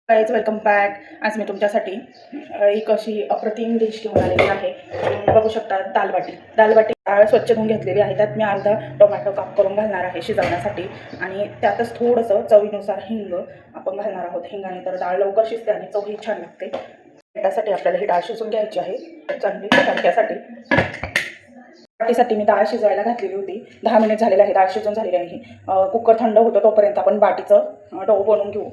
Guys welcome back. आज मी तुमच्यासाठी एक अशी अप्रतिम डिश घेऊन आलेली आहे. बघू शकता दालबाटी डाळ स्वच्छ धुवून घेतलेली आहे. त्यात मी अर्धा टोमॅटो काप करून घालणार आहे शिजवण्यासाठी आणि त्यातच थोडंसं चवीनुसार हिंग आपण घालणार आहोत. हिंगाने तर डाळ लवकर शिजते आणि चवही छान लागते. त्यासाठी आपल्याला ही डाळ शिजवून घ्यायची आहे चांगली तडक्यासाठी. बाटीसाठी मी डाळ शिजवायला घातलेली होती. 10 मिनिट झालेले आहे. डाळ शिजून झालेली आहे. कुकर थंड होतं तोपर्यंत आपण बाटीचं डो बनवून घेऊ.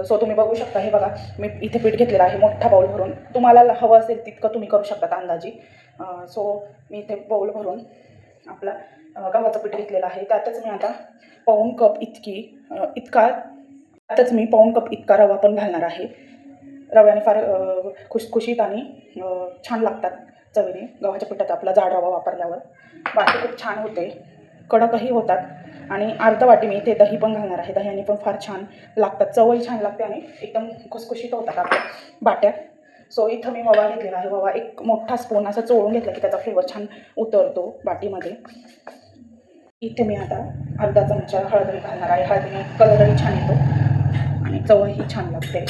सो तुम्ही बघू शकता, हे बघा मी इथे पीठ घेतलेलं आहे मोठा बाऊल भरून. तुम्हाला हवं असेल तितकं तुम्ही करू शकता अंदाजी. सो मी इथे बाऊल भरून आपला गव्हाचं पीठ घेतलेलं आहे. त्यातच मी आता पाऊण कप इतका रवा पण घालणार आहे. रव्याने फार खुसखुशीत आणि छान लागतात चवीने. गव्हाच्या पिठात आपला जाड रवा वापरल्यावर बाटी खूप छान होते, कडकही होतात. आणि अर्धा वाटी मी इथे दही पण घालणार आहे. दह्याने पण फार छान लागतात, चवही छान लागते आणि एकदम खुसखुशीत होतात आपल्या बाट्या. सो इथं मी ओवा घेतलेला आहे. ओवा एक मोठा स्पून असा चोळून घेतला की त्याचा फ्लेवर छान उतरतो बाटीमध्ये. इथे मी आता अर्धा चमचा हळद घालणार आहे. हळदीने कलरही छान येतो आणि चवही छान लागते.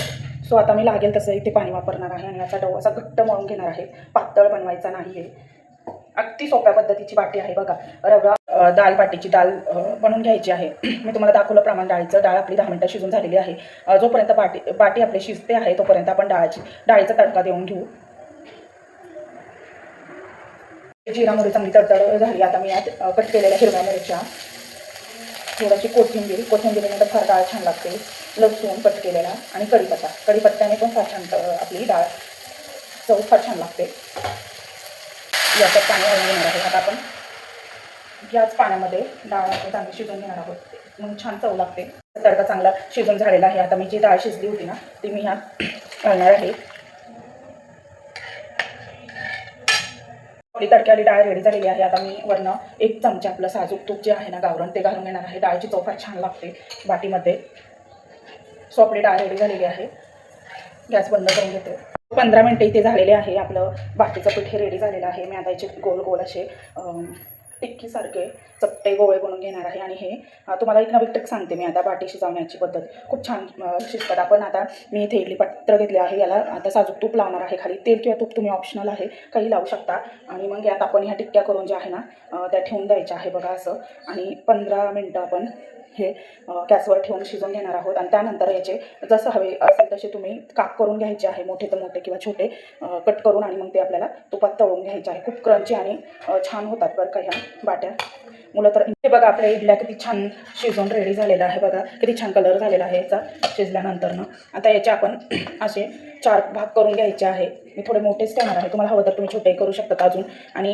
सो आता मी लागेल तसं इथे पाणी वापरणार आहे आणि याचा डो असा घट्ट मळून घेणार आहे. पातळ बनवायचा नाही आहे. अगदी सोप्या पद्धतीची बाटी आहे बघा. दालबाटीची डाळ बनवून घ्यायची आहे. मी तुम्हाला दाखवलं प्रमाण डाळीचं. डाळ आपली 10 मिनिटं शिजून झालेली आहे. जोपर्यंत बाटी आपली शिजते आहे तोपर्यंत आपण डाळीचा तडका देऊन घेऊ. जिरा मोहरी चांगली तडतड झाली. आता मी यात कट केलेल्या हिरव्या मिरच्या, थोडीशी कोथिंबीरीनंतर फार डाळ छान लागते. लसूण कट केलेला आणि कढीपत्त्याने पण फार छान आपली डाळ चव फार छान लागते. याच्यात पाणी घालून घेणार आहे. आता आपण याच पाण्यामध्ये डाळ चांगली शिजवून घेणार आहोत, मग छान चव लागते. तडका चांगला शिजून झालेला आहे. आता मी जी डाळ शिजली होती ना ती मी ह्यात घालणार आहे. आपली तडक्याली डाळ रेडी झालेली आहे. आता मी वरनं 1 चमचा आपलं साजूक तूप जे आहे ना गावरण ते घालून घेणार आहे. डाळीची चव फार छान लागते बाटीमध्ये. सो आपली डाळ रेडी झालेली आहे. गॅस बंद करून घेते. 15 मिनटं इथे झालेले आहे. आपलं बाटीचं पीठ हे रेडी झालेलं आहे. मी आता याचे गोल गोल असे टिक्कीसारखे चपटे गोळे बनवून घेणार आहे. आणि हे तुम्हाला एक नवीन ट्रिक सांगते मी आता. बाटी शिजवण्याची पद्धत खूप छान शिजतात. आपण आता मी इथे इडली पात्र घेतले आहे. याला आता साजूक तूप लावणार आहे. खाली तेल किंवा तूप तुम्ही ऑप्शनल आहे, काही लावू शकता. आणि मग यात आपण ह्या टिक्क्या करून ज्या आहे ना त्या ठेवून द्यायच्या आहे बघा असं. आणि 15 मिनटं आपण हे गॅसवर ठेवून शिजवून घेणार आहोत. आणि त्यानंतर याचे जसं हवे असेल तसे तुम्ही काप करून घ्यायचे आहे, मोठे तर मोठे किंवा छोटे कट करून. आणि मग ते आपल्याला तुपात तळून घ्यायचे आहे. खूप क्रंची आणि छान होतात बरं का ह्या बाट्या. मुलं तर हे बघा आपल्या इडल्या किती छान शिजवून रेडी झालेला आहे. बघा किती छान कलर झालेला आहे याचा शिजल्यानंतरनं. आता याचे आपण असे 4 भाग करून घ्यायचे आहे. मी थोडे मोठेच ठेवणार आहे, तुम्हाला हवं तर तुम्ही छोटे करू शकता अजून. आणि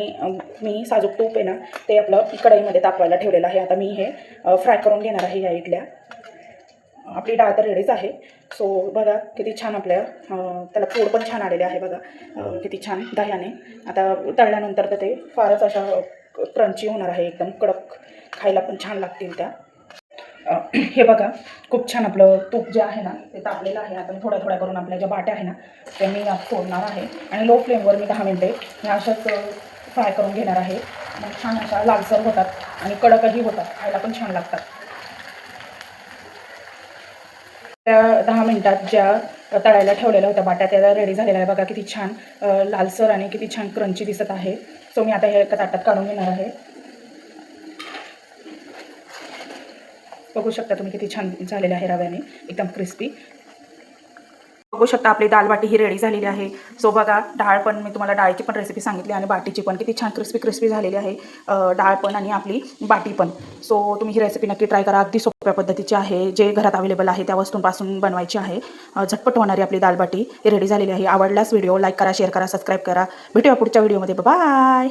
मी साजूक तूप आहे ना ते आपलं कढईमध्ये तापवायला ठेवलेलं आहे. आता मी हे फ्राय करून घेणार आहे या इडल्या. आपली डाळ तर रेडीच आहे. सो बघा किती छान आपल्या त्याला फोड पण छान आलेले आहे बघा, किती छान दह्याने. आता तळल्यानंतर तर ते फारच अशा क्रंची होणार आहे, एकदम कडक, खायला पण छान लागतील त्या. हे बघा खूप छान आपलं तूप जे आहे ना ते तापलेलं आहे. आता मी थोड्या थोड्या करून आपल्या ज्या बाट्या आहे ना त्या मी यात सोडणार आहे. आणि लो फ्लेमवर मी 10 मिनटे ह्या अशाच फ्राय करून घेणार आहे. मग छान अशा लालसर होतात आणि कडकही होतात, खायला पण छान लागतात. त्या 10 मिनटात ज्या तळायला ठेवलेल्या होत्या बाट्या त्या रेडी झालेल्या आहे. बघा किती छान लालसर आणि किती छान क्रंची दिसत आहे. सो मी आता हे एका ताटात काढून घेणार आहे. बघू शकता तुम्ही किती छान झालेलं आहे रव्याने, एकदम क्रिस्पी. बघू शकता आपली दालबाटी ही रेडी झालेली आहे. सो बघा डाळ पण मी तुम्हाला डाळीची पण रेसिपी सांगितली आणि बाटीची पण किती छान क्रिस्पी झालेली आहे डाळ पण आणि आपली बाटी पण. सो तुम्ही ही रेसिपी नक्की ट्राय करा. अगदी सोप्या पद्धतीची आहे, जे घरात अवेलेबल आहे त्या वस्तूंपासून बनवायची आहे. झटपट होणारी आपली दालबाटी ही रेडी झालेली आहे. आवडल्यास व्हिडिओ लाईक करा, शेअर करा, सबस्क्राईब करा. भेटूया पुढच्या व्हिडिओमध्ये. बाय.